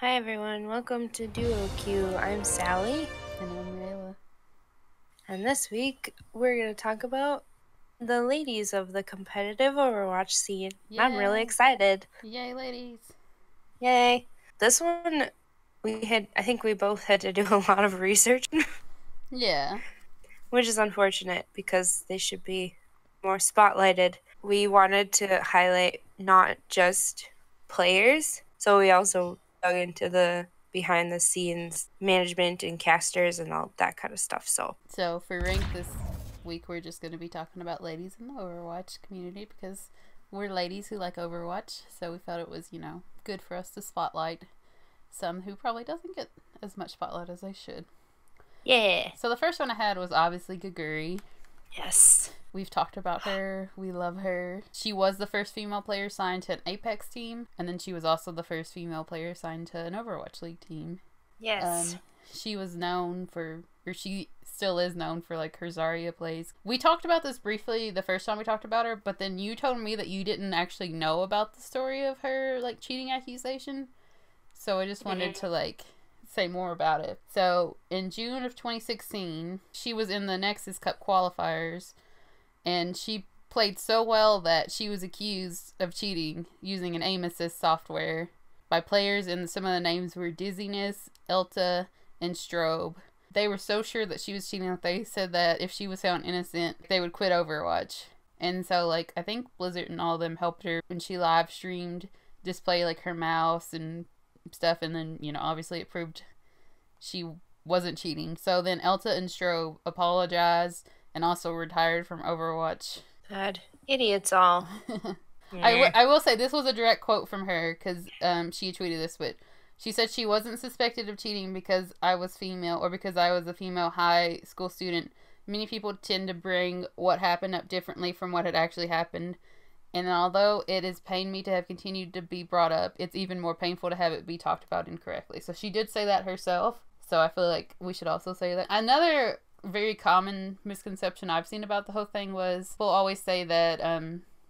Hi everyone, welcome to DuoQueue. I'm Sally, And I'm Rayla. and this week we're going to talk about the ladies of the competitive Overwatch scene. I'm really Yay! excited. Yay, ladies! Yay. This one, I think we both had to do a lot of research, Yeah. which is unfortunate because they should be more spotlighted. We wanted to highlight not just players, so we also dug into the behind the scenes management and casters and all that kind of stuff. So for rank this week, we're just going to be talking about ladies in the Overwatch community because we're ladies who like Overwatch. So we felt it was, good for us to spotlight some who probably doesn't get as much spotlight as they should. Yeah. So the first one I had was obviously Gaguri. Yes. We've talked about her. We love her. She was the first female player signed to an Apex team, and then she was also the first female player signed to an Overwatch League team. Yes. She was known for, or she still is known for, like, her Zarya plays. We talked about this briefly the first time we talked about her, but then you told me that you didn't actually know about the story of her, like, cheating accusation. So I just wanted to, like, say more about it. So in June of 2016, she was in the Nexus Cup qualifiers, and she played so well that she was accused of cheating using an aim assist software by players, and some of the names were Dizziness, Elta, and Strobe. They were so sure that she was cheating that they said that if she was found innocent, they would quit Overwatch. And so, like, I think Blizzard and all of them helped her when she live streamed display, like, her mouse and stuff, and then, obviously it proved she wasn't cheating. So then Elta and Strobe apologized and also retired from Overwatch. God. Idiots all. I will say this was a direct quote from her because she tweeted this, but she said she wasn't suspected of cheating because I was female or because I was a female high school student. Many people tend to bring what happened up differently from what had actually happened. And although it has pained me to have continued to be brought up, it's even more painful to have it be talked about incorrectly. So she did say that herself. So I feel like we should also say that. Another very common misconception I've seen about the whole thing was people always say that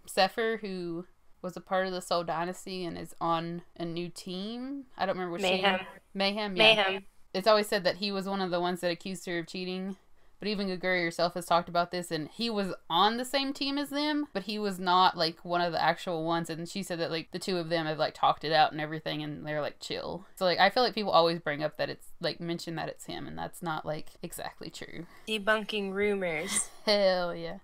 Zephyr, who was a part of the Soul Dynasty and is on a new team. I don't remember what Mayhem. Mayhem, yeah. Mayhem. It's always said that he was one of the ones that accused her of cheating. But even Gaguri herself has talked about this, and he was on the same team as them, but he was not, like, one of the actual ones, and she said that, like, the two of them have, like, talked it out and everything, and they're, like, chill. So, like, I feel like people always bring up that it's, like, mention that it's him, and that's not, like, exactly true. Debunking rumors Hell yeah.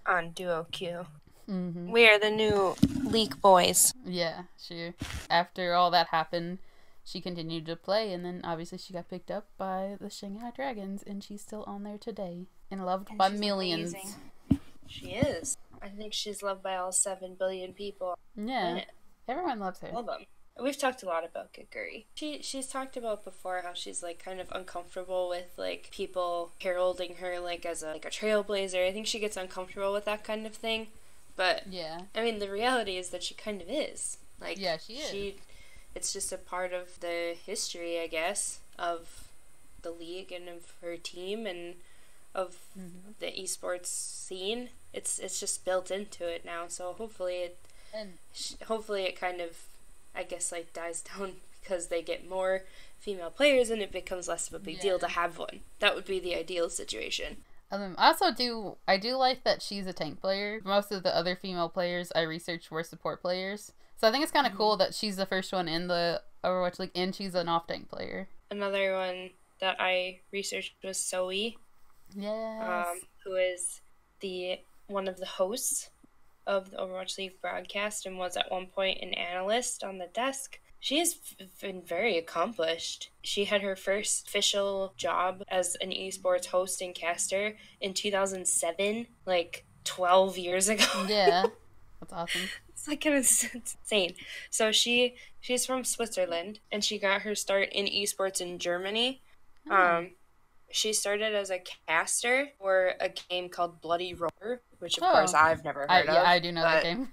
on DuoQueue. Mm-hmm. We are the new leak boys. Yeah, sure. After all that happened, she continued to play, and then obviously she got picked up by the Shanghai Dragons, and she's still on there today and loved by millions. Amazing. She is. I think she's loved by all 7 billion people. Yeah, everyone loves her. Love them. We've talked a lot about Gaguri. She's talked about before how she's, like, kind of uncomfortable with, like, people heralding her, like, as a trailblazer. I think she gets uncomfortable with that kind of thing. But, yeah, I mean, the reality is that she kind of is. Like, yeah, she is. It's just a part of the history, I guess, of the league and of her team and of the esports scene. It's just built into it now. So hopefully it kind of, I guess, like, dies down because they get more female players and it becomes less of a big deal to have one. That would be the ideal situation. I do like that she's a tank player. Most of the other female players I researched were support players. So I think it's kind of cool that she's the first one in the Overwatch League and she's an off-tank player. Another one that I researched was Zoe. Yes. Who is one of the hosts of the Overwatch League broadcast and was at one point an analyst on the desk. She has been very accomplished. She had her first official job as an esports host and caster in 2007, like 12 years ago. Yeah, that's awesome. It's like insane. So she's from Switzerland, and she got her start in esports in Germany. She started as a caster for a game called Bloody Roar, which of course I've never heard of. Yeah, I do know that game.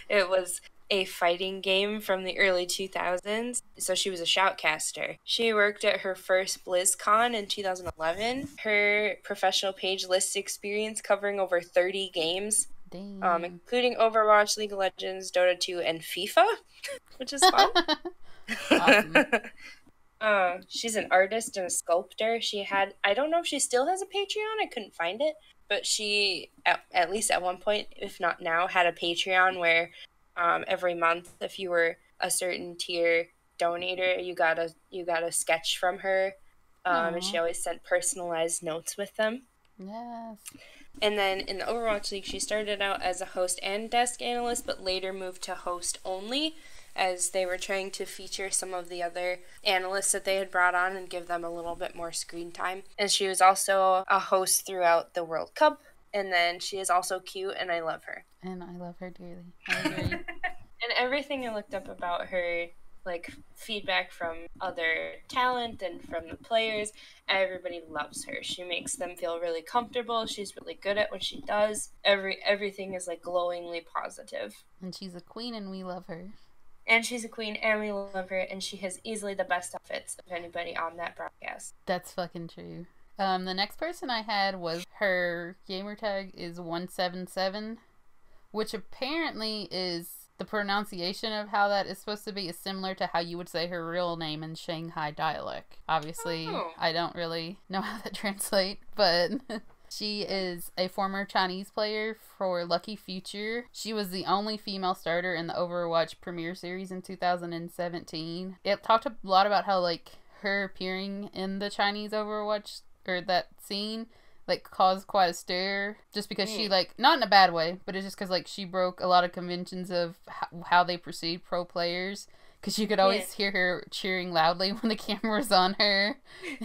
It was a fighting game from the early 2000s, so she was a shoutcaster. She worked at her first BlizzCon in 2011. Her professional page lists experience covering over 30 games, including Overwatch, League of Legends, Dota 2, and FIFA, which is fun. Awesome. She's an artist and a sculptor. I don't know if she still has a Patreon, I couldn't find it, but she, at least at one point, if not now, had a Patreon where every month, if you were a certain tier donator, you got a sketch from her, and she always sent personalized notes with them. Yes. And then in the Overwatch League, she started out as a host and desk analyst, but later moved to host only, as they were trying to feature some of the other analysts that they had brought on and give them a little bit more screen time. And she was also a host throughout the World Cup, and then she is also cute, and I love her. And I love her dearly. I agree. And everything I looked up about her, like feedback from other talent and from the players, everybody loves her. She makes them feel really comfortable. She's really good at what she does. Everything is like glowingly positive. And she's a queen, and we love her. And she's a queen, and we love her, and she has easily the best outfits of anybody on that broadcast. That's fucking true. The next person I had was, her gamer tag is 177, which apparently is, the pronunciation of how that is supposed to be is similar to how you would say her real name in Shanghai dialect. Obviously, I don't really know how that translates, but she is a former Chinese player for Lucky Future. She was the only female starter in the Overwatch Premier Series in 2017. It talked a lot about how, like, her appearing in the Chinese Overwatch, or that scene, like, caused quite a stir, just because she, like, not in a bad way, but it's just because, like, she broke a lot of conventions of how they perceive pro players, because you could always hear her cheering loudly when the camera was on her,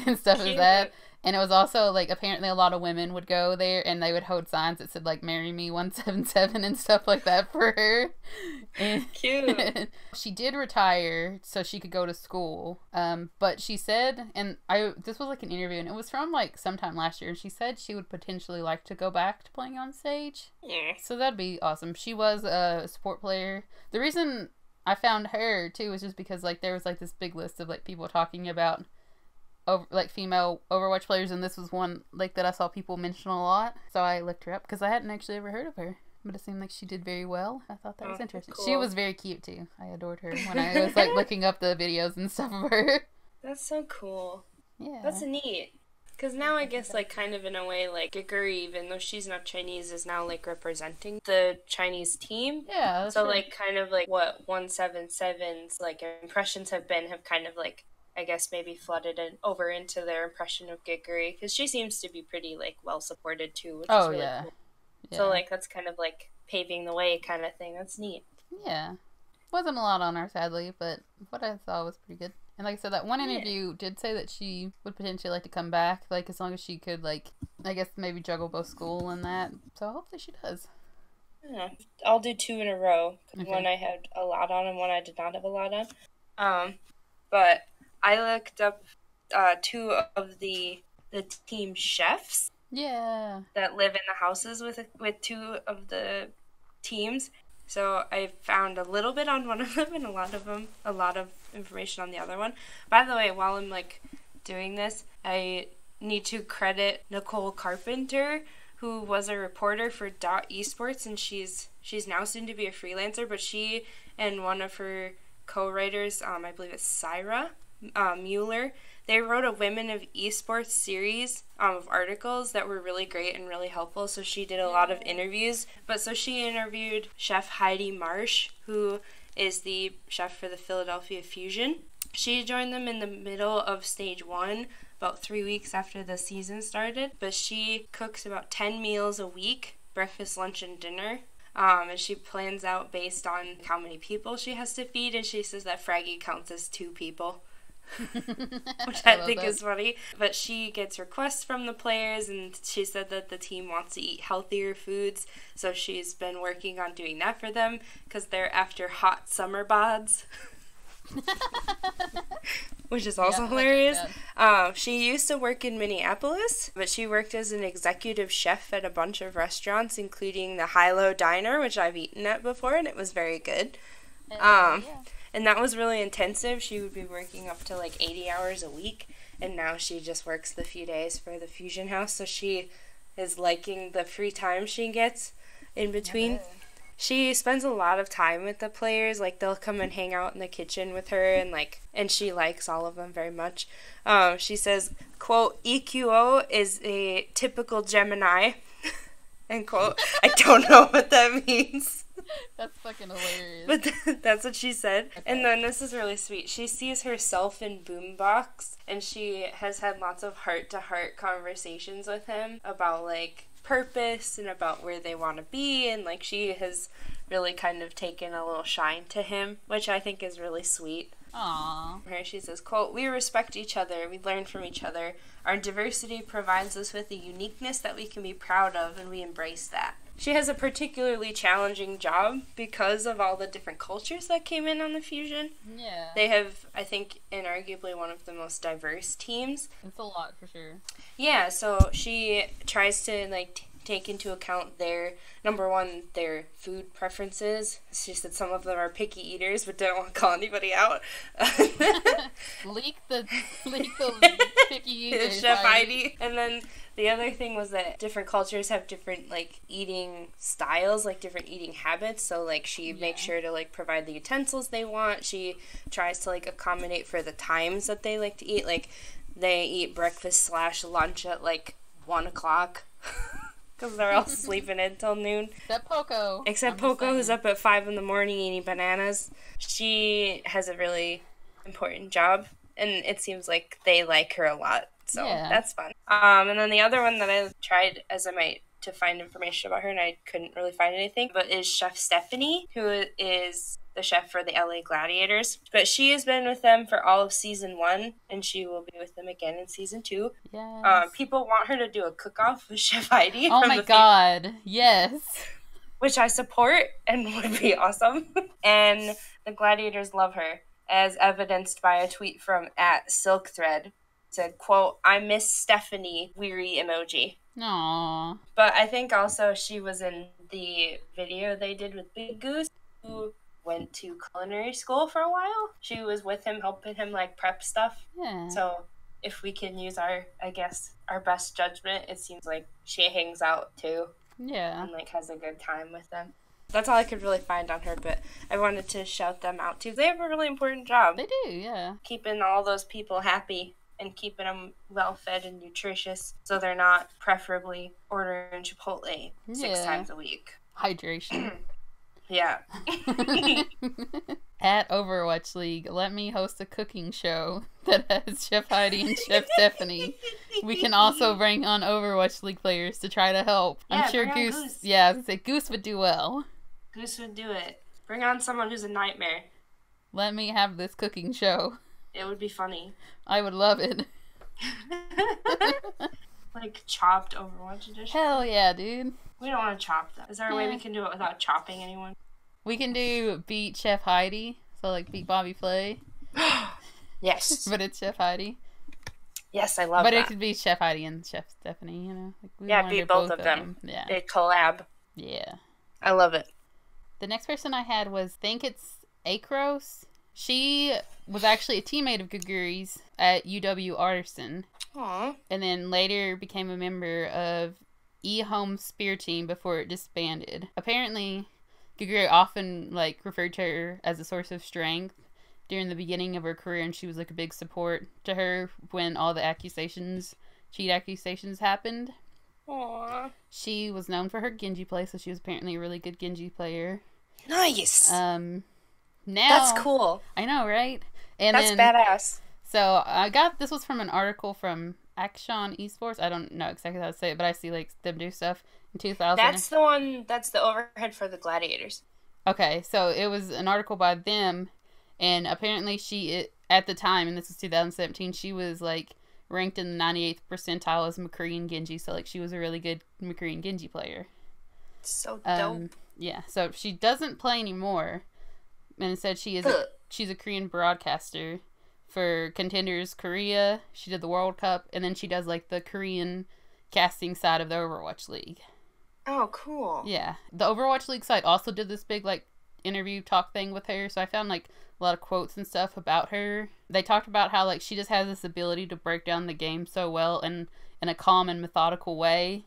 and stuff like that. And it was also, like, apparently a lot of women would go there, and they would hold signs that said, like, "Marry me 177" and stuff like that for her. And cute. She did retire so she could go to school. But she said, and this was, like, an interview, and it was from, like, sometime last year, and she said she would potentially like to go back to playing on stage. Yeah. So that'd be awesome. She was a support player. The reason I found her, too, was just because, like, there was, like, this big list of, like, people talking about female Overwatch players, and this was one, like, that I saw people mention a lot, so I looked her up, because I hadn't actually ever heard of her, but it seemed like she did very well. I thought that was interesting. Cool. She was very cute, too. I adored her when I was, like, looking up the videos and stuff of her. That's so cool. Yeah. That's neat. Because now I guess, like, kind of in a way, like, Giguri, even though she's not Chinese, is now, like, representing the Chinese team. Yeah, so, like, kind of, like, what 177's, like, impressions have kind of, like, I guess maybe flooded over into their impression of Giguri, because she seems to be pretty, like, well supported too, which is really cool. Yeah. So, like, that's kind of like paving the way kind of thing. That's neat. Yeah. Wasn't a lot on her, sadly, but what I saw was pretty good. And like I said, that one interview did say that she would potentially like to come back, like, as long as she could, like, I guess maybe juggle both school and that. So hopefully she does. Yeah. I'll do 2 in a row. Okay. One I had a lot on and one I did not have a lot on. But I looked up 2 of the team chefs. Yeah. That live in the houses with 2 of the teams. So I found a little bit on one of them and a lot of information on the other one. By the way, while I'm, like, doing this, I need to credit Nicole Carpenter, who was a reporter for .esports, and she's now soon to be a freelancer, but she and one of her co-writers, I believe it's Syra Mueller, they wrote a Women of Esports series of articles that were really great and really helpful. So she did a lot of interviews. So she interviewed Chef Heidi Marsh, who is the chef for the Philadelphia Fusion. She joined them in the middle of stage 1, about 3 weeks after the season started. But she cooks about 10 meals a week, breakfast, lunch, and dinner. And she plans out based on how many people she has to feed. And she says that Fraggy counts as 2 people. Which I think is funny. But she gets requests from the players, and she said that the team wants to eat healthier foods, so she's been working on doing that for them, because they're after hot summer bods. Which is also hilarious. She used to work in Minneapolis, but she worked as an executive chef at a bunch of restaurants, including the High-Low Diner, which I've eaten at before, and it was very good. And that was really intensive. She would be working up to, like, 80 hours a week, and now she just works the few days for the Fusion House, so she is liking the free time she gets in between. She spends a lot of time with the players. Like, they'll come and hang out in the kitchen with her, and she likes all of them very much. She says, quote, EQO is a typical Gemini, end quote. I don't know what that means. That's fucking hilarious. But that's what she said. Okay. And then this is really sweet. She sees herself in Boombox, and she has had lots of heart-to-heart conversations with him about, like, purpose and about where they want to be, and, like, she has really kind of taken a little shine to him, which I think is really sweet. Aww. Here she says, quote, we respect each other, we learn from each other. Our diversity provides us with a uniqueness that we can be proud of, and we embrace that. She has a particularly challenging job because of all the different cultures that came in on the Fusion. Yeah. They have, I think, inarguably one of the most diverse teams. It's a lot, for sure. Yeah, so she tries to, like, take into account their, number one, their food preferences. She said some of them are picky eaters, but don't want to call anybody out. leak the picky eaters. Chef Heidi. And then the other thing was that different cultures have different, like, eating styles, like, different eating habits. So, like, she makes sure to, like, provide the utensils they want. She tries to, like, accommodate for the times that they like to eat. Like, they eat breakfast/lunch at, like, 1 o'clock. Because they're all sleeping until noon. Except Poco, who's up at 5 in the morning eating bananas. She has a really important job, and it seems like they like her a lot. So that's fun. And then the other one that I tried as I might to find information about her, and I couldn't really find anything, but is Chef Stephanie, who is the chef for the LA Gladiators. But she has been with them for all of season 1, and she will be with them again in season 2. Yes. People want her to do a cook-off with Chef Heidi. Oh my god, yes. Which I support and would be awesome. And the Gladiators love her, as evidenced by a tweet from @SilkThread. Said, quote, I miss Stephanie, weary emoji. Aww. But I think also she was in the video they did with Big Goose, who went to culinary school for a while. She was with him, helping him, like, prep stuff. Yeah. So if we can use our best judgment, it seems like she hangs out too. Yeah. And, like, has a good time with them. That's all I could really find on her, but I wanted to shout them out too. They have a really important job. They do, yeah. Keeping all those people happy and keeping them well-fed and nutritious, so they're not preferably ordering Chipotle 6 times a week. Hydration. Yeah. At Overwatch League, let me host a cooking show that has Chef Heidi and Chef Stephanie. We can also bring on Overwatch League players to try to help. Yeah, I'm sure Goose. Yeah, I was gonna say Goose would do well. Goose would do it. Bring on someone who's a nightmare. Let me have this cooking show. It would be funny. I would love it. Like, chopped Overwatch edition. Hell yeah, dude. We don't want to chop that. Is there a way we can do it without chopping anyone? We can do beat Chef Heidi. So, like, beat Bobby Flay. Yes. But it's Chef Heidi. Yes, I love that. But it could be Chef Heidi and Chef Stephanie, you know? Like, yeah, beat both of them. Yeah. They collab. Yeah. I love it. The next person I had was, I think it's Akros. She was actually a teammate of Gaguri's at UW Artisan. Aww. And then later became a member of E-Home's Spear Team before it disbanded. Apparently, Gaguri often, like, referred to her as a source of strength during the beginning of her career, and she was, like, a big support to her when all the cheat accusations happened. Aww. She was known for her Genji play, so she was apparently a really good Genji player. Nice! Now, that's cool. I know, right? And that's badass. So this was from an article from Action Esports. I don't know exactly how to say it, but I see, like, them do stuff in 2000. That's the one. That's the overhead for the Gladiators. Okay, so it was an article by them, and apparently at the time, and this was 2017, she was, like, ranked in the 98th percentile as McCree and Genji. So, like, she was a really good McCree and Genji player. So dope. Yeah. So she doesn't play anymore. And instead, she's a Korean broadcaster for Contenders Korea. She did the World Cup, and then she does, like, the Korean casting side of the Overwatch League. Oh, cool. Yeah. The Overwatch League site also did this big, like, interview talk thing with her, so I found, like, a lot of quotes and stuff about her. They talked about how, like, she just has this ability to break down the game so well and in a calm and methodical way,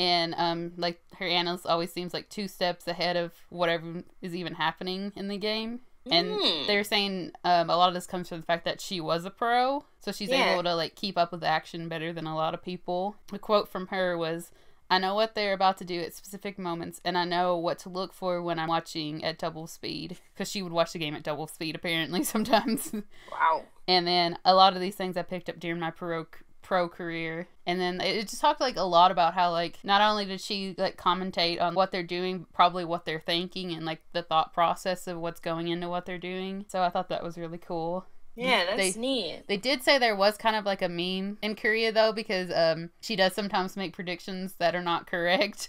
And like her analyst always seems like 2 steps ahead of whatever is even happening in the game. And they're saying a lot of this comes from the fact that she was a pro, so she's able to like keep up with the action better than a lot of people. The quote from her was, "I know what they're about to do at specific moments, and I know what to look for when I'm watching at double speed." Because she would watch the game at double speed, apparently, sometimes. Wow. And then a lot of these things I picked up during my pro career. And then it just talked like a lot about how like not only did she like commentate on what they're doing, probably what they're thinking and like the thought process of what's going into what they're doing. So I thought that was really cool. Yeah, that's neat. They did say there was kind of like a meme in Korea though, because she does sometimes make predictions that are not correct.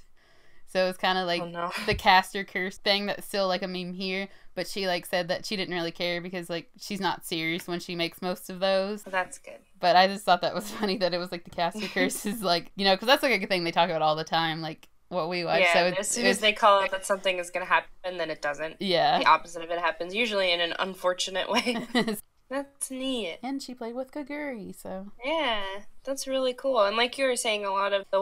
So it's kind of like the caster curse thing that's still like a meme here. But she like said that she didn't really care because like she's not serious when she makes most of those. Well, that's good. But I just thought that was funny that it was like the caster curse is like, you know, because that's like a thing they talk about all the time, like what we watch. Yeah, so as soon as they call it that something is going to happen, then it doesn't. Yeah. The opposite of it happens, usually in an unfortunate way. That's neat. And she played with Kaguri, so. Yeah, that's really cool. And like you were saying, a lot of the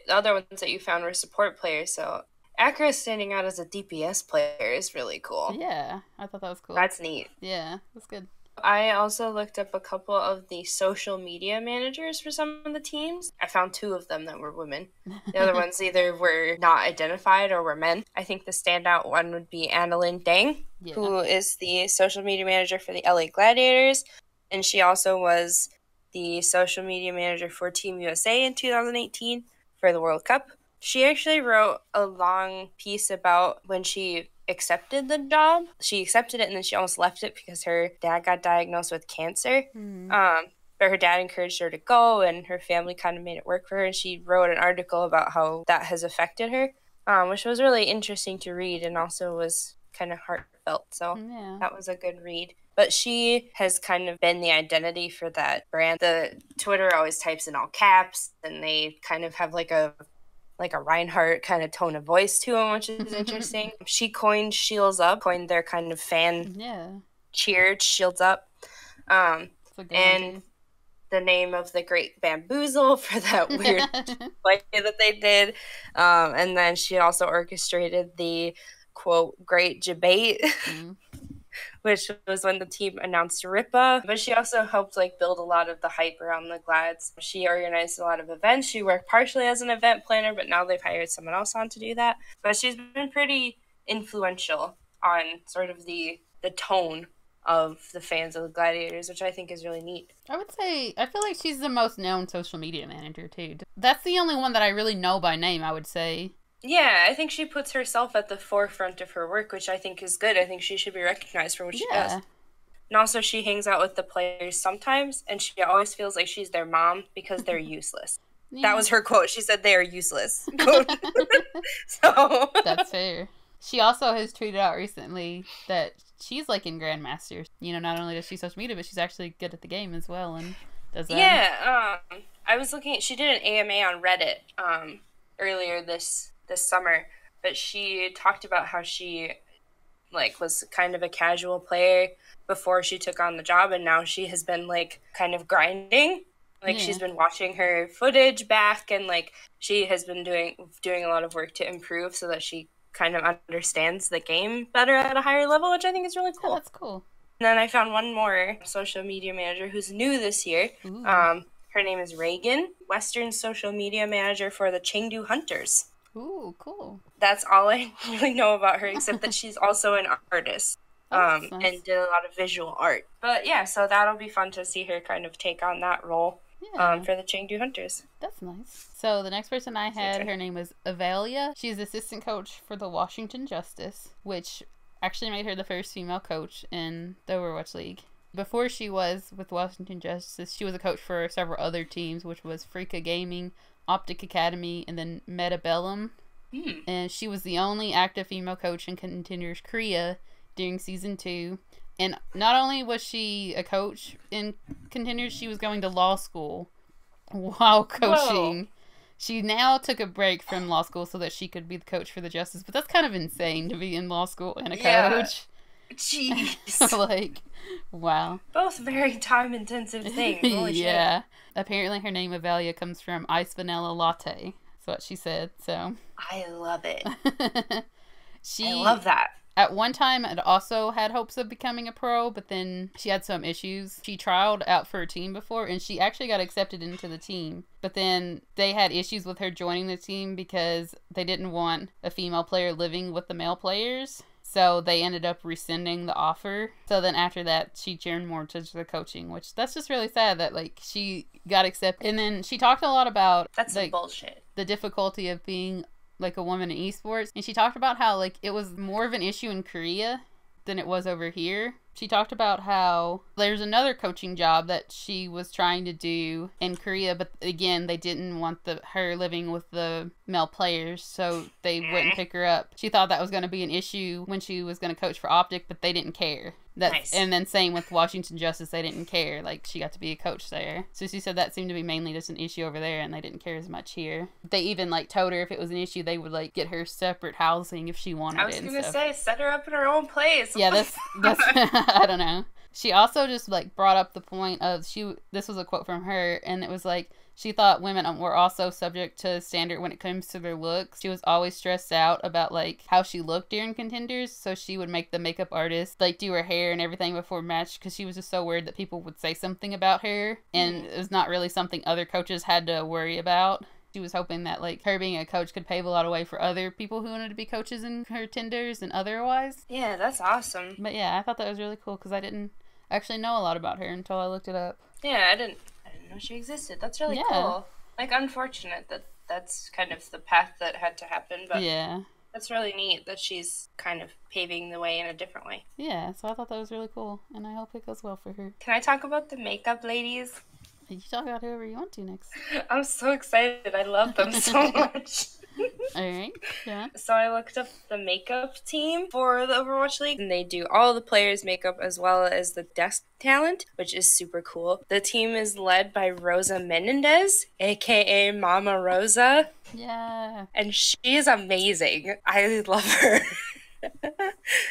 other ones that you found were support players, so Akira standing out as a DPS player is really cool. Yeah, I thought that was cool. That's neat. Yeah, that's good. I also looked up a couple of the social media managers for some of the teams. I found 2 of them that were women. The other ones either were not identified or were men. I think the standout one would be Annalyn Dang, who is the social media manager for the LA Gladiators. And she also was the social media manager for Team USA in 2018 for the World Cup. She actually wrote a long piece about when she accepted the job. She accepted it and then she almost left it because her dad got diagnosed with cancer. But her dad encouraged her to go and her family kind of made it work for her. And she wrote an article about how that has affected her, which was really interesting to read and also was kind of heartfelt. So that was a good read. But she has kind of been the identity for that brand. The Twitter always types in all caps and they kind of have like a Reinhardt kind of tone of voice to him, which is interesting. She coined Shields Up, coined their kind of fan cheered Shields Up. And the name of the Great Bamboozle for that weird play that they did. And then she also orchestrated the, quote, Great Debate, which was when the team announced Ripa. But she also helped build a lot of the hype around the Glads. She organized a lot of events. She worked partially as an event planner, but now they've hired someone else on to do that. But she's been pretty influential on sort of the tone of the fans of the Gladiators, which I think is really neat. I would say, I feel like she's the most known social media manager, too. That's the only one that I really know by name, I would say. Yeah, I think she puts herself at the forefront of her work, which I think is good. I think she should be recognized for what she does. And also, she hangs out with the players sometimes, and she always feels like she's their mom because they're useless. That was her quote. She said they are useless. So that's fair. She also has tweeted out recently that she's in Grandmasters. You know, not only does she social media, but she's actually good at the game as well, and does that. Yeah, I was looking at, she did an AMA on Reddit earlier this summer, but she talked about how she was kind of a casual player before she took on the job, and now she has been kind of grinding. She's been watching her footage back, and she has been doing a lot of work to improve so that she kind of understands the game better at a higher level, which I think is really cool. Oh, that's cool. And then I found one more social media manager who's new this year. Her name is Reagan, Western social media manager for the Chengdu Hunters. Ooh, cool. That's all I really know about her, except that she's also an artist. Nice. And did a lot of visual art. But yeah, so that'll be fun to see her kind of take on that role for the Chengdu Hunters. That's nice. So the next person I had, her name was Avalia. She's assistant coach for the Washington Justice, which actually made her the first female coach in the Overwatch League. Before she was with Washington Justice, she was a coach for several other teams, which was Freaka Gaming, Optic Academy, and then Metabellum. And she was the only active female coach in Contenders Korea during Season 2. And not only was she a coach in Contenders, she was going to law school while coaching. Whoa. She now took a break from law school so that she could be the coach for the Justice. But that's kind of insane to be in law school and a coach. Jeez. Wow. Both very time-intensive things. Holy shit. Apparently her name, Avalia, comes from Ice Vanilla Latte. what she said. So I love it. I love that. At one time, had also had hopes of becoming a pro, but then she had some issues. She trialed out for a team before, and she actually got accepted into the team. But then they had issues with her joining the team because they didn't want a female player living with the male players. So they ended up rescinding the offer. So then after that, she turned more to the coaching, which that's just really sad that, like, she got accepted. And then she talked a lot about... That's some bullshit. The difficulty of being... like a woman in esports, and she talked about how like it was more of an issue in Korea than it was over here. She talked about how there's another coaching job that she was trying to do in Korea, but again, they didn't want her living with the male players, so they wouldn't pick her up. She thought that was going to be an issue when she was going to coach for Optic, but they didn't care. Nice. And then same with Washington Justice, they didn't care. Like, she got to be a coach there. So she said that seemed to be mainly just an issue over there, and they didn't care as much here. They even, like, told her if it was an issue, they would, like, get her separate housing if she wanted it. I was going to say, set her up in her own place. Yeah, that's I don't know. She also just, like, brought up the point of, this was a quote from her, and it was like, she thought women were also subject to standard when it comes to their looks. She was always stressed out about, like, how she looked during contenders, so she would make the makeup artist, like, do her hair and everything before match, because she was just so worried that people would say something about her, and it was not really something other coaches had to worry about. She was hoping that, like, her being a coach could pave a lot of way for other people who wanted to be coaches in contenders and otherwise. Yeah, that's awesome. But yeah, I thought that was really cool, because I didn't actually know a lot about her until I looked it up. Yeah, I didn't know she existed. That's really cool. Like, unfortunate that that's kind of the path that had to happen, but yeah, that's really neat that she's kind of paving the way in a different way. Yeah, so I thought that was really cool, and I hope it goes well for her. Can I talk about the makeup ladies? You can talk about whoever you want to next. I'm so excited. I love them so much. Alright, yeah. So I looked up the makeup team for the Overwatch League, and they do all the players' makeup as well as the desk talent, which is super cool. The team is led by Rosa Menendez, aka Mama Rosa. Yeah. And she's amazing. I love her.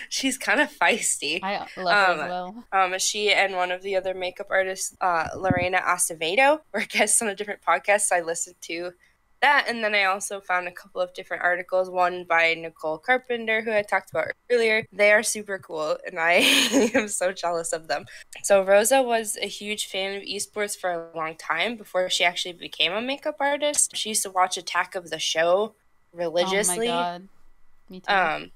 She's kind of feisty. I love her as well. She and one of the other makeup artists, Lorena Acevedo, were guests on a different podcast, so I listened to that, and then I also found a couple of different articles, one by Nicole Carpenter, who I talked about earlier. They are super cool, and I am so jealous of them. So Rosa was a huge fan of esports for a long time before she actually became a makeup artist. She used to watch Attack of the Show religiously. Oh my god. Me too.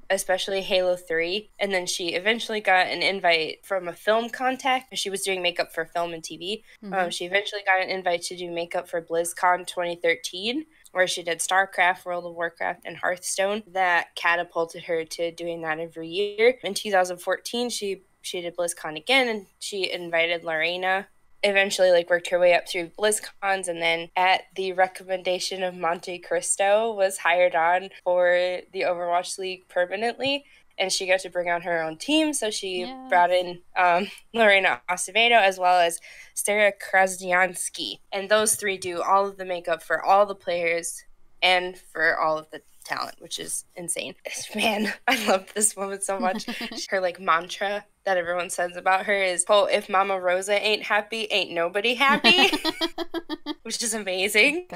Especially Halo 3, and then she eventually got an invite from a film contact. She was doing makeup for film and TV. She eventually got an invite to do makeup for BlizzCon 2013, where she did StarCraft, World of Warcraft, and Hearthstone. That catapulted her to doing that every year. In 2014, she did BlizzCon again, and she invited Lorena. Eventually, like, worked her way up through BlizzCons, and then at the recommendation of Monte Cristo was hired on for the Overwatch League permanently, and she got to bring on her own team, so she brought in Lorena Acevedo as well as Sarah Krasniansky, and those three do all of the makeup for all the players and for all of the talent, which is insane. Man, I love this woman so much. Her, like, mantra that everyone says about her is, quote, "If Mama Rosa ain't happy, ain't nobody happy," which is amazing.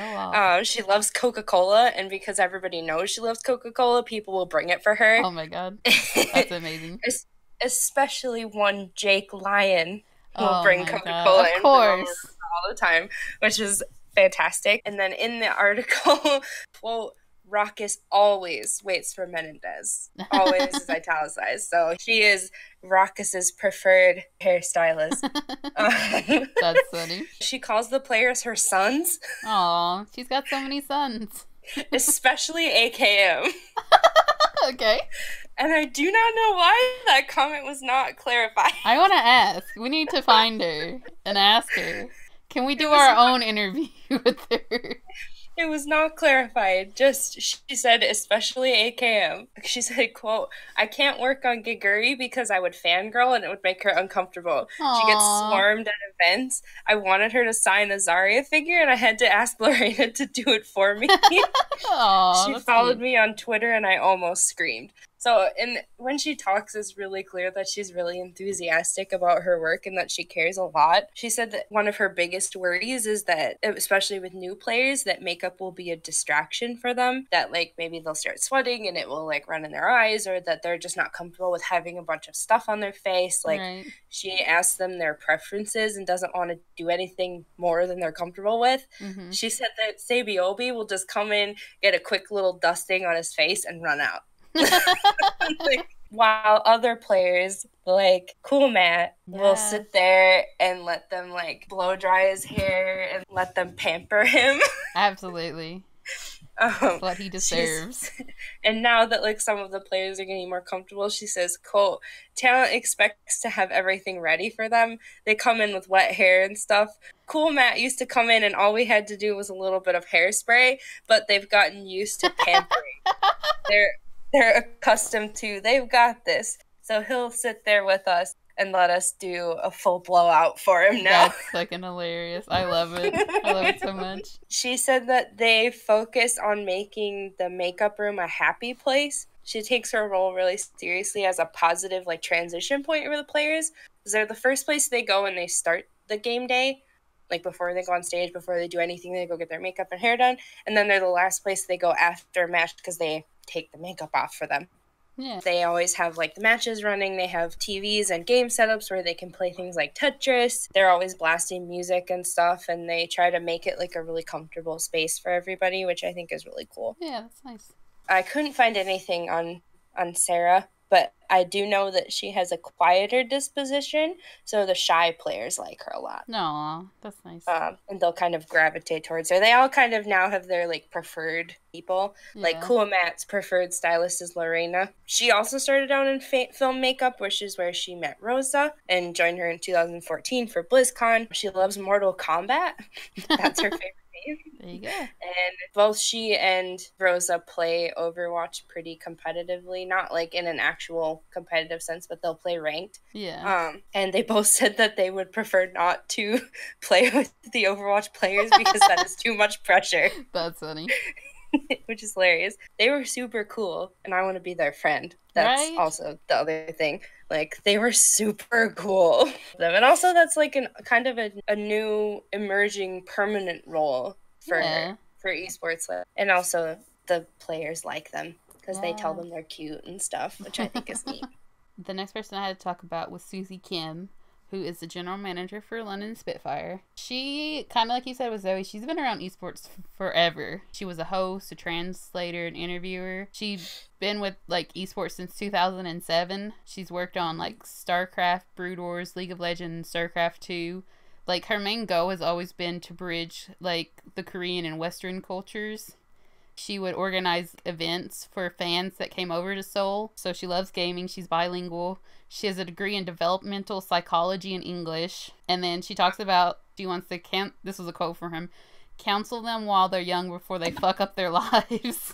She loves Coca-Cola, and because everybody knows she loves Coca-Cola, people will bring it for her. Oh my god, that's amazing. Especially one Jake Lyon will bring Coca-Cola in all the time, which is fantastic. And then in the article, quote, "Raucus always waits for Menendez." Always is italicized. So she is Raucus's preferred hairstylist. That's funny. She calls the players her sons. Aw, she's got so many sons. Especially AKM. Okay. And I do not know why that comment was not clarified. I want to ask. We need to find her and ask her. Can we do our own interview with her? It was not clarified. Just, she said, especially AKM. She said, quote, "I can't work on Giguri because I would fangirl and it would make her uncomfortable. Aww. She gets swarmed at events. I wanted her to sign a Zarya figure and I had to ask Lorena to do it for me." Aww, She followed me on Twitter and I almost screamed. So, and when she talks, it's really clear that she's really enthusiastic about her work and that she cares a lot. She said that one of her biggest worries is that, especially with new players, that makeup will be a distraction for them. That, like, maybe they'll start sweating and it will, like, run in their eyes, or that they're just not comfortable with having a bunch of stuff on their face. Like, Right. she asks them their preferences and doesn't want to do anything more than they're comfortable with. Mm-hmm. She said that Sabiobi will just come in, get a quick little dusting on his face, and run out. Like, while other players like Cool Matt will sit there and let them like blow dry his hair and let them pamper him. Absolutely. That's what he deserves. And now that like some of the players are getting more comfortable, she says, quote, talent expects to have everything ready for them. They come in with wet hair and stuff. Cool Matt used to come in and all we had to do was a little bit of hairspray, but they've gotten used to pampering. They're accustomed to, they've got this. So he'll sit there with us and let us do a full blowout for him now. That's fucking hilarious. I love it. I love it so much. She said that they focus on making the makeup room a happy place. She takes her role really seriously as a positive like transition point for the players. Because they're the first place they go when they start the game day. Like before they go on stage, before they do anything, they go get their makeup and hair done. And then they're the last place they go after a match because they take the makeup off for them. Yeah. They always have like the matches running. They have TVs and game setups where they can play things like Tetris. They're always blasting music and stuff, and they try to make it like a really comfortable space for everybody, which I think is really cool. Yeah, that's nice. I couldn't find anything on Sarah, but I do know that she has a quieter disposition, so the shy players like her a lot. No, that's nice. And they'll kind of gravitate towards her. They all kind of now have their like preferred people. Yeah. Like Cool Matt's preferred stylist is Lorena. She also started out in film makeup, which is where she met Rosa and joined her in 2014 for BlizzCon. She loves Mortal Kombat. That's her favorite. There you go. And both she and Rosa play Overwatch pretty competitively, not like in an actual competitive sense, but they'll play ranked. Yeah. And they both said that they would prefer not to play with the Overwatch players because that is too much pressure. That's funny. Which is hilarious. They were super cool, and I want to be their friend. That's also the other thing. Like, they were super cool. And also, that's like kind of a new emerging permanent role for esports. And also, the players like them because they tell them they're cute and stuff, which I think is neat. The next person I had to talk about was Susie Kim, who is the general manager for London Spitfire. She, kind of like you said with Zoe, she's been around esports forever. She was a host, a translator, an interviewer. She's been with, like, esports since 2007. She's worked on, like, StarCraft, Brood Wars, League of Legends, StarCraft 2. Like, her main goal has always been to bridge, like, the Korean and Western cultures. She would organize events for fans that came over to Seoul. So she loves gaming. She's bilingual. She has a degree in developmental psychology and English. And then she talks about she wants to this was a quote from him, counsel them while they're young before they fuck up their lives.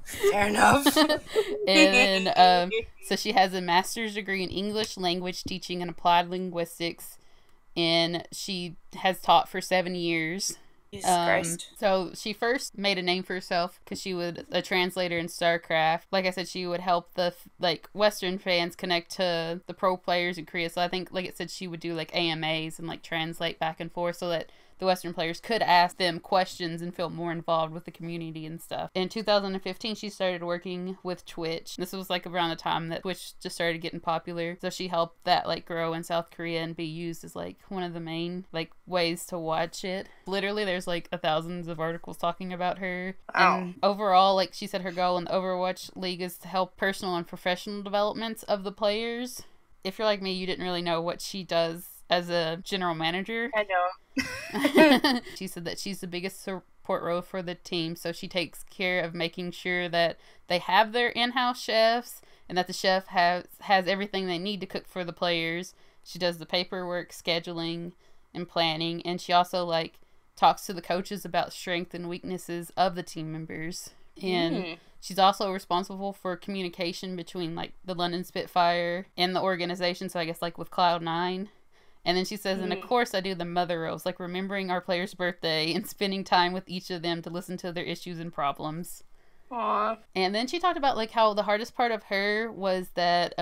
Fair enough. And then, so she has a master's degree in English language teaching and applied linguistics. And she has taught for 7 years. Jesus Christ. So she first made a name for herself because she was a translator in StarCraft. Like I said, she would help the Western fans connect to the pro players in Korea. So I think, like it said, she would do like AMAs and like translate back and forth so that the Western players could ask them questions and feel more involved with the community and stuff. In 2015, she started working with Twitch. This was like around the time that Twitch just started getting popular. So she helped that like grow in South Korea and be used as like one of the main like ways to watch it. Literally, there's like thousands of articles talking about her. Wow. And overall, like she said, her goal in the Overwatch League is to help personal and professional developments of the players. If you're like me, you didn't really know what she does as a general manager. I know. She said that she's the biggest support role for the team, so she takes care of making sure that they have their in-house chefs and that the chef has everything they need to cook for the players. She does the paperwork, scheduling, and planning, and she also like talks to the coaches about strengths and weaknesses of the team members. And she's also responsible for communication between like the London Spitfire and the organization, so I guess like with Cloud9. And then she says, and of course I do the mother roles, like remembering our player's birthday and spending time with each of them to listen to their issues and problems. Aw. And then she talked about like how the hardest part of her was that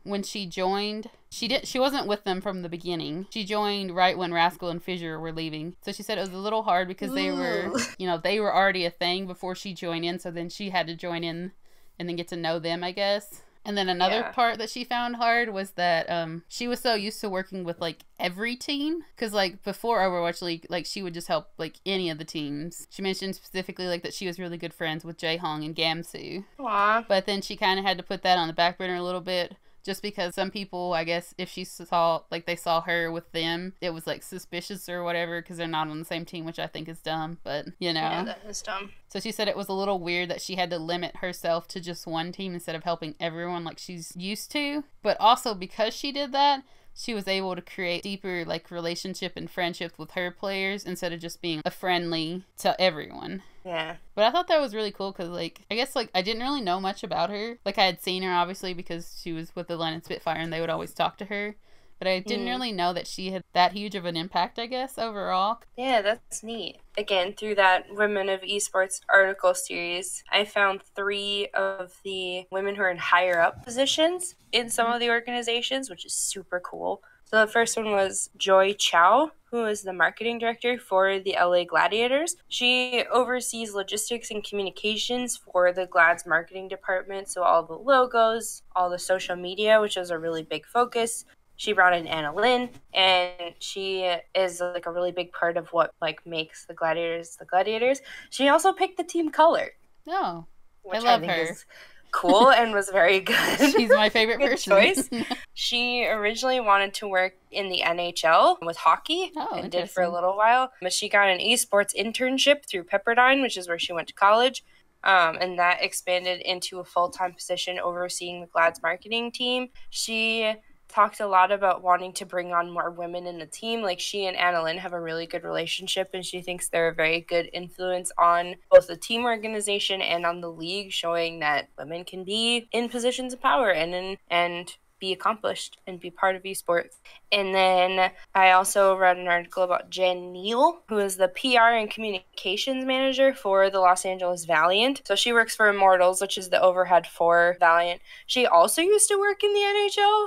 when she joined, she wasn't with them from the beginning. She joined right when Rascal and Fissure were leaving. So she said it was a little hard because they were already a thing before she joined in. So then she had to join in and then get to know them, I guess. And then another part that she found hard was that she was so used to working with, like, every team. Because, like, before Overwatch League, like, she would just help, like, any of the teams. She mentioned specifically, like, that she was really good friends with Jae-hong and Gamsu. Aww. But then she kind of had to put that on the back burner a little bit. Just because some people, I guess, if she saw, like, they saw her with them, it was, like, suspicious or whatever because they're not on the same team, which I think is dumb. But, you know. Yeah, that is dumb. So she said it was a little weird that she had to limit herself to just one team instead of helping everyone like she's used to. But also because she did that, she was able to create deeper like relationship and friendship with her players instead of just being a friendly to everyone. Yeah. But I thought that was really cool because, like, I guess, like, I didn't really know much about her. Like, I had seen her, obviously, because she was with the London Spitfire and they would always talk to her. But I didn't really know that she had that huge of an impact, I guess, overall. Yeah, that's neat. Again, through that Women of Esports article series, I found 3 of the women who are in higher up positions in some of the organizations, which is super cool. So the first one was Joy Chow, who is the marketing director for the LA Gladiators. She oversees logistics and communications for the Glad's marketing department, so all the logos, all the social media, which is a really big focus. She brought in Anna Lynn, and she is like a really big part of what like makes the Gladiators the Gladiators. She also picked the team color. Oh, which I love think her. Is cool and was very good. She's my favorite good person. Choice. She originally wanted to work in the NHL with hockey and did for a little while, but she got an esports internship through Pepperdine, which is where she went to college. And that expanded into a full-time position overseeing the Glad's marketing team. She talked a lot about wanting to bring on more women in the team. Like, she and Anna Lynn have a really good relationship, and she thinks they're a very good influence on both the team organization and on the league, showing that women can be in positions of power and be accomplished and be part of esports. And then I also read an article about Jen Neal, who is the PR and communications manager for the Los Angeles Valiant. So she works for Immortals, which is the overhead for Valiant. She also used to work in the NHL.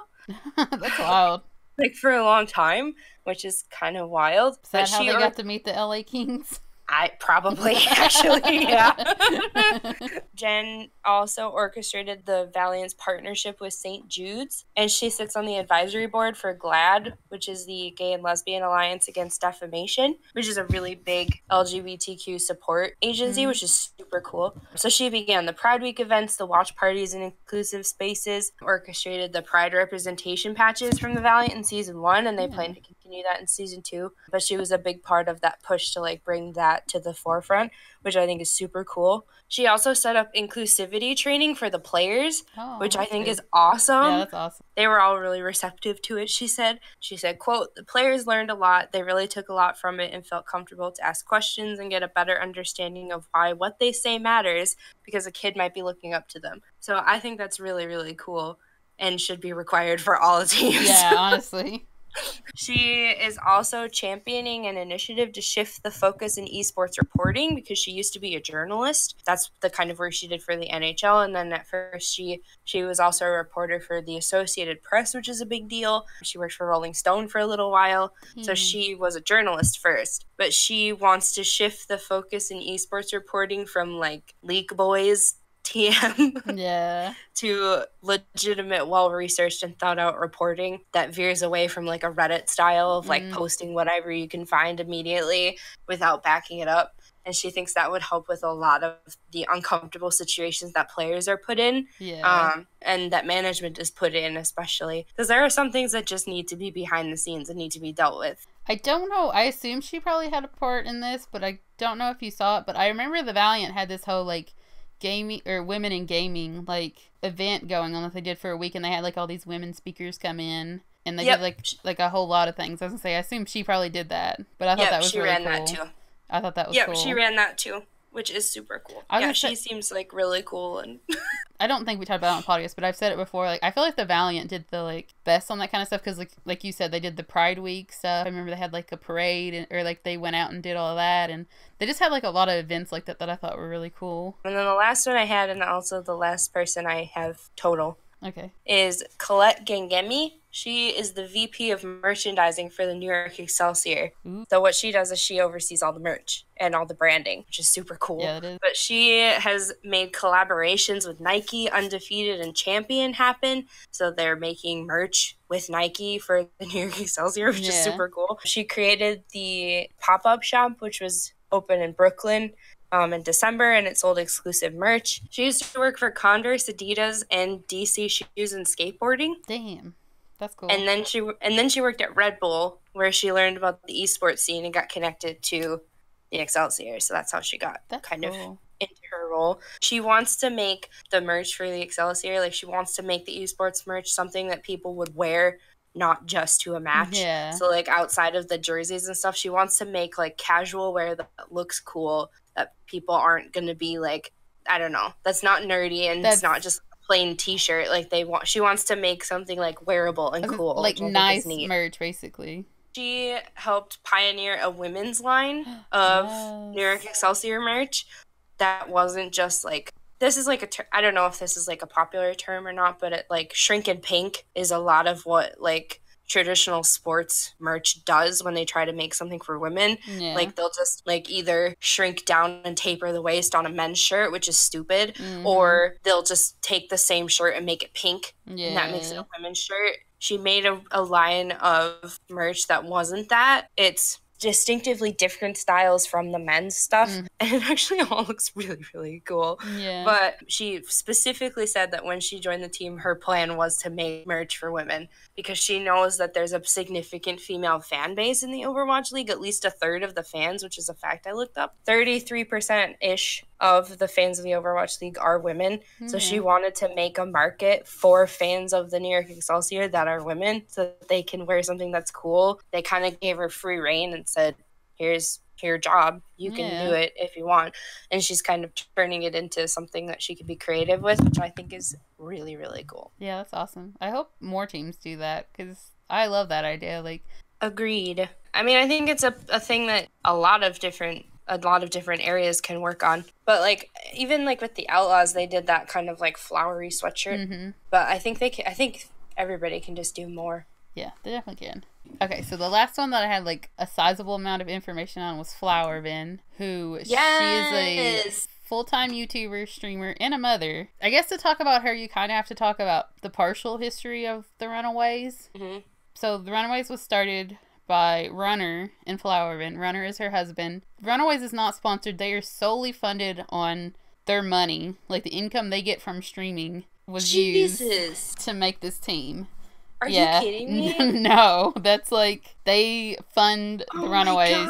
That's wild. Like, for a long time, which is kind of wild. Is that how they got to meet the LA Kings? I probably, actually, yeah. Jen also orchestrated the Valiant's partnership with St. Jude's, and she sits on the advisory board for GLAAD, which is the Gay and Lesbian Alliance Against Defamation, which is a really big LGBTQ support agency, which is super cool. So she began the Pride Week events, the watch parties and inclusive spaces, orchestrated the Pride representation patches from the Valiant in Season 1, and they plan to continue that in Season 2. But she was a big part of that push to, like, bring that to the forefront, which I think is super cool. She also set up inclusivity training for the players, which I think is awesome. Yeah, that's awesome. They were all really receptive to it, she said. She said, quote, "The players learned a lot. They really took a lot from it and felt comfortable to ask questions and get a better understanding of why what they say matters, because a kid might be looking up to them." So I think that's really, really cool and should be required for all teams. Yeah, honestly. She is also championing an initiative to shift the focus in esports reporting, because she used to be a journalist. That's the kind of work she did for the NHL. And then at first she was also a reporter for the Associated Press, which is a big deal. She worked for Rolling Stone for a little while. So she was a journalist first. But she wants to shift the focus in esports reporting from, like, League Boys TM to legitimate, well-researched and thought-out reporting that veers away from, like, a Reddit style of, like, posting whatever you can find immediately without backing it up. And she thinks that would help with a lot of the uncomfortable situations that players are put in, and that management is put in, especially. Because there are some things that just need to be behind the scenes and need to be dealt with. I don't know. I assume she probably had a part in this, but I don't know if you saw it. But I remember the Valiant had this whole, like, gaming or women in gaming, like, event going on that they did for a week, and they had, like, all these women speakers come in, and they did like a whole lot of things. I was gonna say, I assume she probably did that, but I thought that was really cool. She ran that too. I thought that was cool. She ran that too. which is super cool. I was Yeah, gonna she say- seems like really cool and I don't think we talked about it on podcast, but I've said it before. Like, I feel like the Valiant did the like best on that kind of stuff because, like you said, they did the Pride Week stuff. I remember they had like a parade, or like they went out and did all of that, and they just had like a lot of events like that I thought were really cool. And then the last one I had, and also the last person I have total, Okay. is Colette Gangemi. She is the VP of merchandising for the New York Excelsior. Ooh. So what she does is she oversees all the merch and all the branding, which is super cool. Yeah, it is. But she has made collaborations with Nike, Undefeated, and Champion happen. So they're making merch with Nike for the New York Excelsior, which is super cool. She created the pop-up shop, which was open in Brooklyn in December, and it sold exclusive merch. She used to work for Converse, Adidas, and DC Shoes and Skateboarding. Damn. That's cool. And then she worked at Red Bull, where she learned about the esports scene and got connected to the Excelsior. So that's how she got of into her role. She wants to make the merch for the Excelsior, like she wants to make the esports merch something that people would wear, not just to a match. Yeah. So like outside of the jerseys and stuff, she wants to make like casual wear that looks cool, that people aren't going to be like, I don't know, that's not nerdy and it's not just plain t-shirt. Like she wants to make something like wearable and cool, like nice merch basically. She helped pioneer a women's line of New York Excelsior merch that wasn't just like, this is like I don't know if this is like a popular term or not, but it like shrink and pink is a lot of what like traditional sports merch does when they try to make something for women. Yeah. Like they'll just like either shrink down and taper the waist on a men's shirt, which is stupid, or they'll just take the same shirt and make it pink, and that makes it a women's shirt. She made a line of merch that wasn't that. It's distinctively different styles from the men's stuff, and it actually all looks really, really cool. Yeah. But she specifically said that when she joined the team, her plan was to make merch for women, because she knows that there's a significant female fan base in the Overwatch League, at least a third of the fans, which is a fact I looked up. 33%-ish of the fans of the Overwatch League are women. So she wanted to make a market for fans of the New York Excelsior that are women so that they can wear something that's cool. They kind of gave her free reign and said, here's your job. You can do it if you want. And she's kind of turning it into something that she could be creative with, which I think is really, really cool. Yeah, that's awesome. I hope more teams do that because I love that idea. Like, agreed. I mean, I think it's a thing that a lot of different areas can work on. But like even like with the Outlaws, they did that kind of like flowery sweatshirt. But I think everybody can just do more. Yeah, they definitely can. Okay, so the last one that I had like a sizable amount of information on was Flowervin, who she is a full-time YouTuber, streamer, and a mother. I guess to talk about her, you kind of have to talk about the partial history of the Runaways. So the Runaways was started by Runner and Flowervin. Runner is her husband. Runaways is not sponsored. They are solely funded on their money. Like the income they get from streaming was used to make this team. Are you kidding me? No, that's like they fund the Runaways.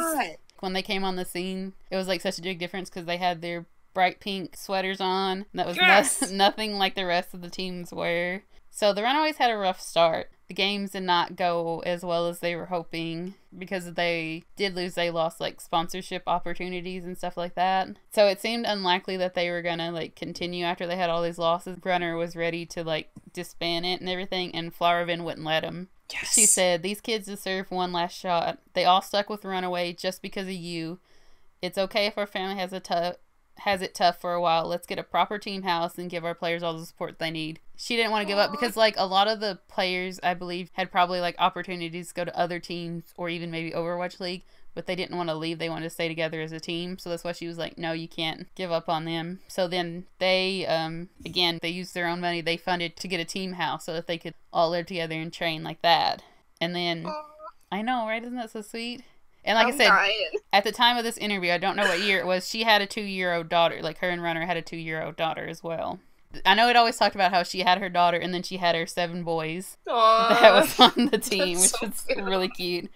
When they came on the scene, it was like such a big difference because they had their bright pink sweaters on. That was nothing like the rest of the teams were. So the Runaways had a rough start. The games did not go as well as they were hoping because they did lose. They lost like sponsorship opportunities and stuff like that. So it seemed unlikely that they were gonna like continue after they had all these losses. Runner was ready to like disband it and everything, and Flowervin wouldn't let him. She said, "These kids deserve one last shot. They all stuck with Runaway just because of you. It's okay if our family has it tough for a while. Let's get a proper team house and give our players all the support they need." She didn't want to give up because like a lot of the players, I believe, had probably like opportunities to go to other teams or even maybe Overwatch League, but they didn't want to leave. They wanted to stay together as a team. So that's why she was like, no, you can't give up on them. So then they, again, they used their own money. They funded to get a team house so that they could all live together and train like that. And then, I know, right? Isn't that so sweet? And like I said, at the time of this interview, I don't know what year it was, she had a 2-year-old daughter. Like her and Runner had a 2-year-old daughter as well. I know it always talked about how she had her daughter and then she had her 7 boys that was on the team, which was really cute.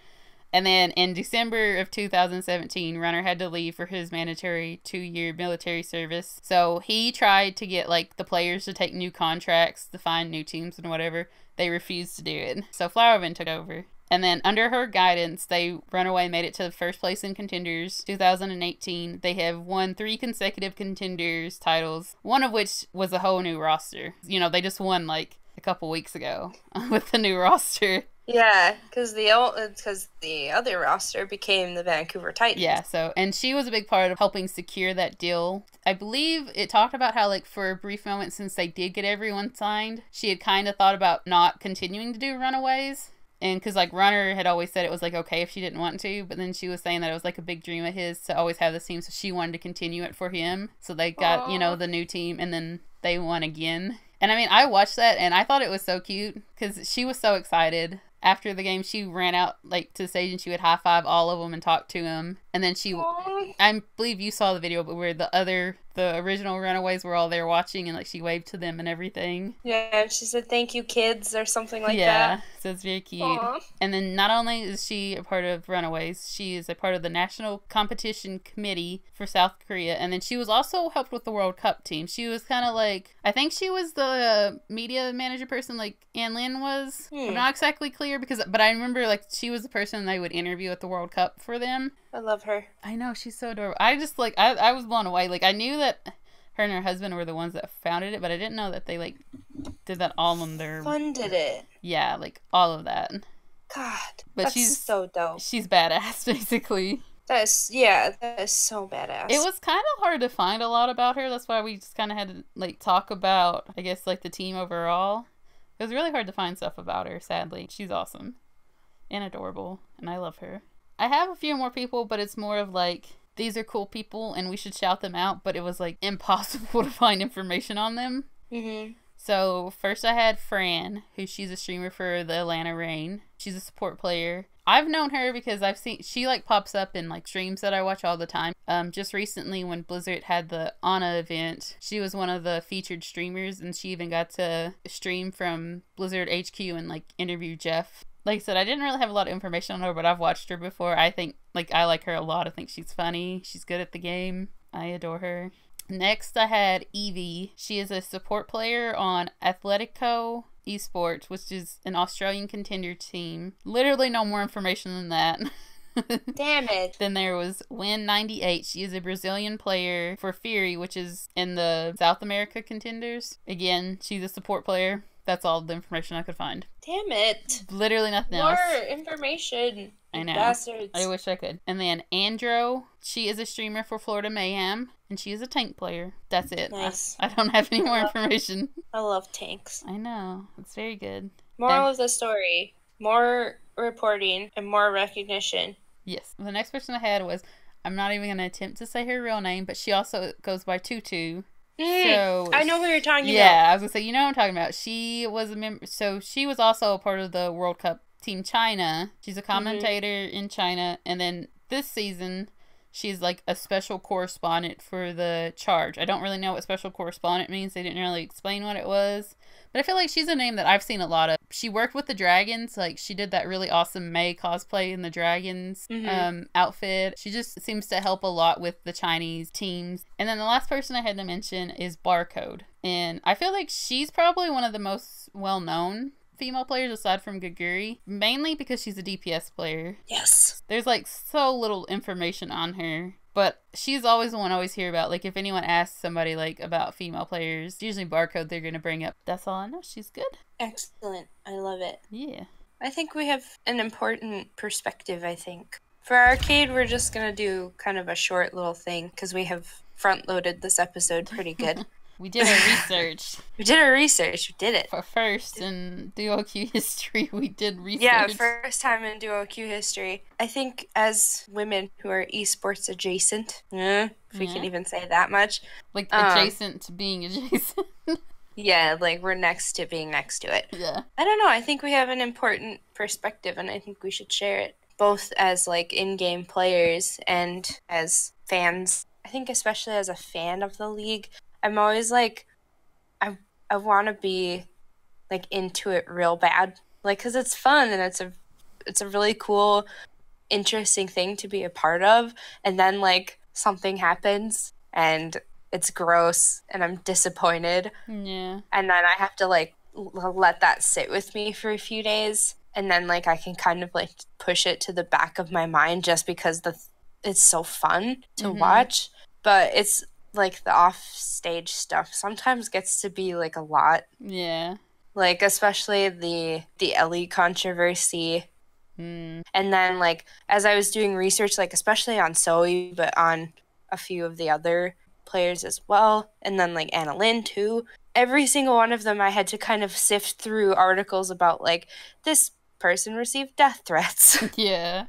And then in December of 2017, Runner had to leave for his mandatory 2-year military service. So he tried to get like the players to take new contracts to find new teams and whatever. They refused to do it. So Flowervin took over. And then under her guidance, Runaway made it to first place in Contenders 2018. They have won 3 consecutive Contenders titles, one of which was a whole new roster. You know, they just won like a couple weeks ago with the new roster. Yeah, because the other roster became the Vancouver Titans. Yeah, and she was a big part of helping secure that deal. I believe it talked about how, like, for a brief moment since they did get everyone signed, she had kind of thought about not continuing to do Runaways. And because, like, Runner had always said it was, like, okay if she didn't want to, but then she was saying that it was, like, a big dream of his to always have this team, so she wanted to continue it for him. So they got, you know, the new team, and then they won again. And, I mean, I watched that, and I thought it was so cute, because she was so excited. After the game, she ran out, like, to the stage, and she would high-five all of them and talk to them. And then I believe you saw the video, but where the original Runaways were all there watching, and, like, she waved to them and everything. Yeah, she said, "Thank you, kids," or something like that. Yeah, so it's very cute. Aww. And then not only is she a part of Runaways, she is a part of the National Competition Committee for South Korea. And then she was also helped with the World Cup team. She was kind of like, I think she was the media manager person like Ann Lin was. I'm not exactly clear, but I remember, like, she was the person they would interview at the World Cup for them. I love her. I know, she's so adorable. I just, like, I was blown away. Like, I knew that her and her husband were the ones that founded it, but I didn't know that they, like, did that all on their... Funded it. Yeah, like, all of that. God, but that's she's so dope. She's badass, basically. That is so badass. It was kind of hard to find a lot about her. That's why we just kind of had to, like, talk about, I guess, like, the team overall. It was really hard to find stuff about her, sadly. She's awesome. And adorable. And I love her. I have a few more people, but it's more of, like, these are cool people and we should shout them out, but it was, like, impossible to find information on them. Mm-hmm. So, first I had Fran, she's a streamer for the Atlanta Reign. She's a support player. I've known her because she, like, pops up in, like, streams that I watch all the time. Just recently when Blizzard had the Ana event, she was one of the featured streamers, and she even got to stream from Blizzard HQ and, like, interview Jeff. Like I said, I didn't really have a lot of information on her, but I've watched her before. I think, like, I like her a lot. I think she's funny. She's good at the game. I adore her. Next, I had Evie. She is a support player on Atletico Esports, which is an Australian contender team. Literally no more information than that. Damn it. Then there was Win98. She is a Brazilian player for Fury, which is in the South America contenders. Again, she's a support player. That's all the information I could find. Damn it. Literally nothing else. More information. I know. Bastards. I wish I could. And then Andro, she is a streamer for Florida Mayhem, and she is a tank player. That's it. Nice. I don't have any more information. I love tanks. I know. It's very good. Moral of the story. More reporting and more recognition. Yes. The next person I had was, I'm not even going to attempt to say her real name, but she also goes by Tutu. So I know who you're talking about. Yeah, I was going to say, you know what I'm talking about. She was a member, so she was also a part of the World Cup Team China. She's a commentator in China, and then this season she's like a special correspondent for the Charge. I don't really know what special correspondent means. They didn't really explain what it was, but I feel like she's a name that I've seen a lot of. She worked with the Dragons. Like, she did that really awesome Mei cosplay in the Dragons outfit. She just seems to help a lot with the Chinese teams. And then the last person I had to mention is Barcode, and I feel like she's probably one of the most well-known female players aside from Gaguri, mainly because she's a DPS player. Yes. There's, like, so little information on her, but she's always the one I always hear about. Like, if anyone asks somebody, like, about female players, usually Barcode they're gonna bring up. That's all I know. She's good. Excellent. I love it. Yeah. I think we have an important perspective, I think. For Arcade, we're just gonna do kind of a short little thing, because we have front-loaded this episode pretty good. We did our research. We did our research. We did it. For first in DuoQueue history, we did research. Yeah, first time in DuoQueue history. I think as women who are esports adjacent, if we can even say that much. Like, adjacent to being adjacent. Yeah, like, we're next to being next to it. Yeah. I don't know. I think we have an important perspective, and I think we should share it. Both as, like, in-game players and as fans. I think especially as a fan of the league, I'm always, like, I want to be, like, into it real bad. Like, because it's fun, and it's a really cool, interesting thing to be a part of. And then, like, something happens, and it's gross, and I'm disappointed. Yeah. And then I have to, like, let that sit with me for a few days. and then like I can kind of like push it to the back of my mind just because it's so fun to watch. But it's like the off-stage stuff sometimes gets to be like a lot. Yeah. Like especially the Ellie controversy. And then like as I was doing research, like especially on Zoe, but on a few of the other players as well, and then like Anna Lynn too, every single one of them I had to kind of sift through articles about like this person received death threats. Yeah.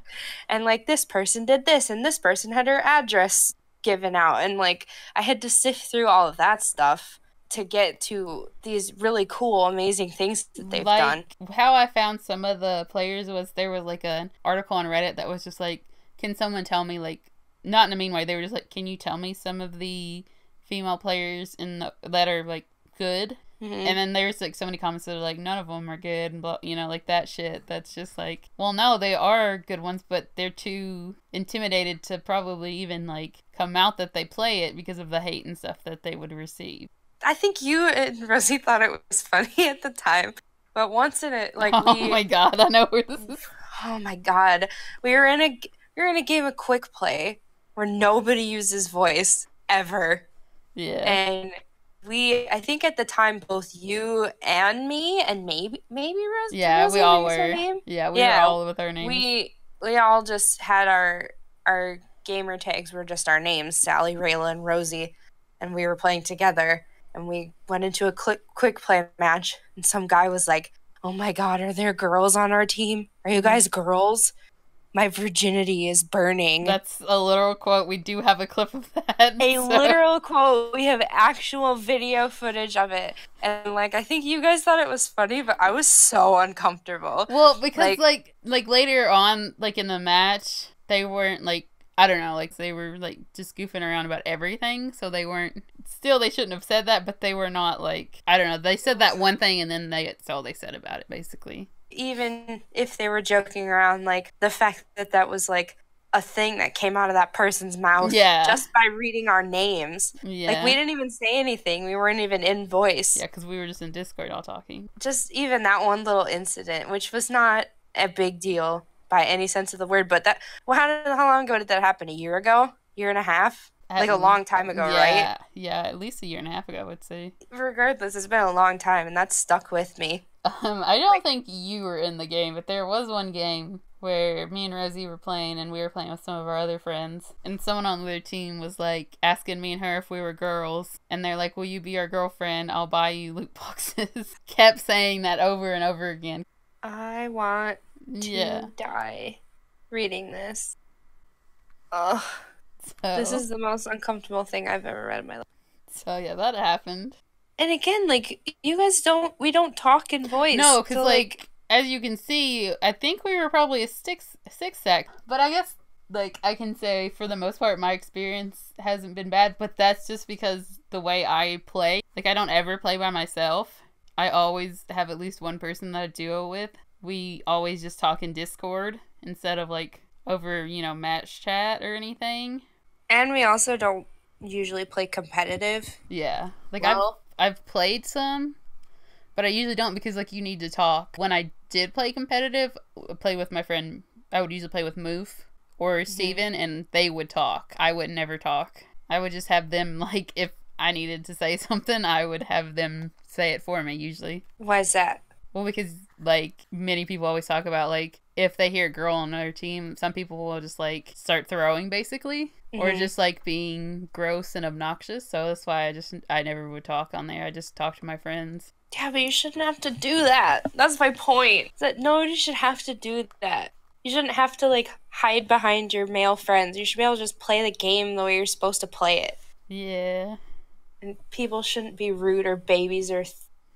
And like this person did this and this person had her address given out, and like I had to sift through all of that stuff to get to these really cool, amazing things that they've done. How I found some of the players was there was like an article on Reddit that was just like, can someone tell me, like, not in a mean way, they were just like, can you tell me some of the female players that are like good? And then there's like so many comments that are like, none of them are good, and blah, you know, like that shit. That's just like, well, no, they are good ones, but they're too intimidated to probably even like come out that they play it because of the hate and stuff that they would receive. I think you and Rosie thought it was funny at the time, but once in it, like, oh my god, I know where this is. Oh my god, we were in a game of quick play where nobody uses voice ever. Yeah. And I think at the time, both you and me, and maybe Rosie. Yeah, Rosie, we all were. Yeah, we were all with our names. We all just had our gamer tags were just our names, Sally, Rayla, and Rosie, and we were playing together. And we went into a quick play match, and some guy was like, "Oh my god, are there girls on our team? Are you guys girls? My virginity is burning." That's a literal quote. We do have a clip of that. Literal quote. We have actual video footage of it. And, like, I think you guys thought it was funny, but I was so uncomfortable. Well, because, like later on, like, in the match, they weren't, like, I don't know, like, they were, like, just goofing around about everything, so they weren't, still, they shouldn't have said that, but they were not, like, I don't know, they said that one thing, and then that's all they said about it, basically. Even if they were joking around, like, the fact that was, like, a thing that came out of that person's mouth just by reading our names. Yeah. Like, we didn't even say anything. We weren't even in voice. Yeah, because we were just in Discord all talking. Just even that one little incident, which was not a big deal by any sense of the word, but how long ago did that happen? A year ago? Year and a half? Like a long time ago, right? Yeah, at least a year and a half ago, I would say. Regardless, it's been a long time, and that's stuck with me. I don't think you were in the game, but there was one game where me and Rosie were playing, and we were playing with some of our other friends, and someone on their team was, like, asking me and her if we were girls, and they're like, will you be our girlfriend? I'll buy you loot boxes. Kept saying that over and over again. I want to die reading this. Ugh. This is the most uncomfortable thing I've ever read in my life. So, yeah, that happened. And again, like, you guys we don't talk in voice. No, because, like, as you can see, I think we were probably a six sec. But I guess, like, I can say, for the most part, my experience hasn't been bad. But that's just because the way I play. Like, I don't ever play by myself. I always have at least one person that I duo with. We always just talk in Discord instead of, like, over, you know, match chat or anything. And we also don't usually play competitive. Yeah. Like, I've played some, but I usually don't because, like, you need to talk. When I did play competitive, play with my friend, I would usually play with Moof or Steven, and they would talk. I would never talk. I would just have them, like, if I needed to say something, I would have them say it for me, usually. Why is that? Well, because, like, many people always talk about, like, if they hear a girl on their team, some people will just, like, start throwing, basically. Or just, like, being gross and obnoxious. So that's why I never would talk on there. I just talk to my friends. Yeah, but you shouldn't have to do that. That's my point. That nobody should have to do that. You shouldn't have to, like, hide behind your male friends. You should be able to just play the game the way you're supposed to play it. Yeah. And people shouldn't be rude or babies or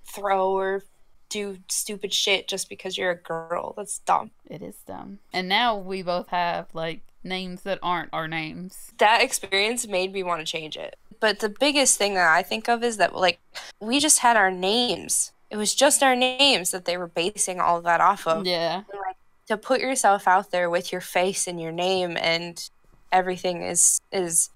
throw or do stupid shit just because you're a girl. That's dumb. It is dumb. And now we both have, like, names that aren't our names. That experience made me want to change it. But the biggest thing that I think of is that, like, we just had our names. It was just our names that they were basing all of that off of. Yeah. And, like, to put yourself out there with your face and your name and everything is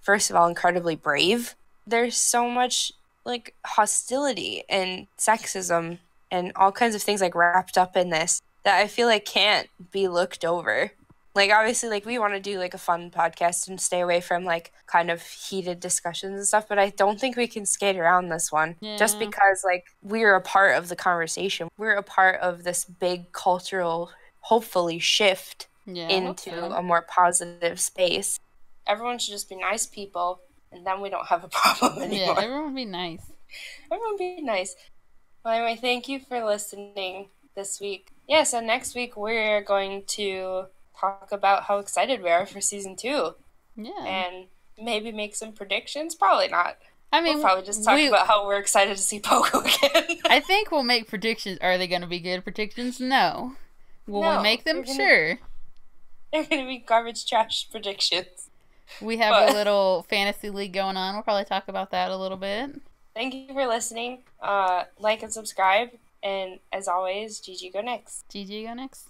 first of all incredibly brave. There's so much, like, hostility and sexism and all kinds of things, like, wrapped up in this. that I feel like can't be looked over. Like, obviously, like, we want to do, like, a fun podcast and stay away from, like, kind of heated discussions and stuff, but I don't think we can skate around this one. Yeah. Just because, like, we're a part of the conversation. We're a part of this big cultural, hopefully, shift into a more positive space. Everyone should just be nice people, and then we don't have a problem anymore. Yeah, everyone be nice. Everyone be nice. Well, anyway, thank you for listening this week. Yeah, so next week we're going to talk about how excited we are for season 2. Yeah. And maybe make some predictions. Probably not. I mean, we'll probably just talk about how we're excited to see Poco again. I think we'll make predictions. Are they going to be good predictions? No. Will we make them? Sure. They're going to be garbage trash predictions. We have a little fantasy league going on. We'll probably talk about that a little bit. Thank you for listening. Like and subscribe. And as always, GG go next. GG go next.